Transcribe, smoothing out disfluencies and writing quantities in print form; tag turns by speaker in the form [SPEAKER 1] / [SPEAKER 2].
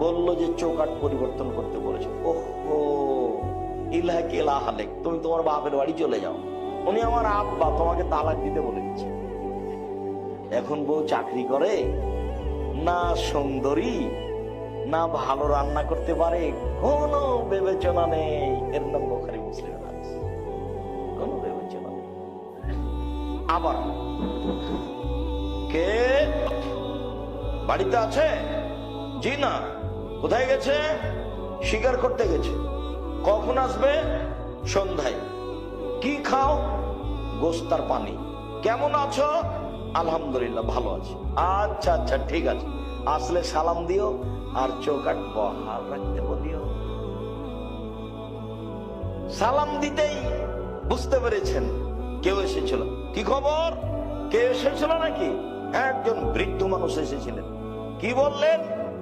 [SPEAKER 1] বললো যে চৌকাঠ পরিবর্তন করতে বলেছে। ওহো, ইলাহাকে ইলাহালেক, তুমি তোমার বাপের বাড়ি চলে যাও, উনি আমার আব্বা, তোমাকে তালাক দিতে বলে দিচ্ছে। এখন বউ চাকরি করে না, সুন্দরী না, ভালো রান্না করতে পারে, কোনো বিবেচনা নেই। এর নাম বুখারী মুসলিমের হাদিস, কোনো বিবেচনা নেই। আবার কে বাড়িতে আছে? জি না। কোথায় গেছে? শিকার করতে গেছে। কখন আসবে? সন্ধ্যায়। কি খাও? গোস্তার পানি। কেমন আছো? আলহামদুলিল্লাহ ভালো আছি। আচ্ছা আচ্ছা ঠিক আছে, আসলে সালাম দিও আর চৌকাঠ বহাল রাখতে বলিও। সালাম দিতেই বুঝতে পেরেছেন কেউ এসেছিল। কি খবর? কে এসেছিল নাকি? একজন বৃদ্ধ মানুষ এসেছিলেন। কি বললেন?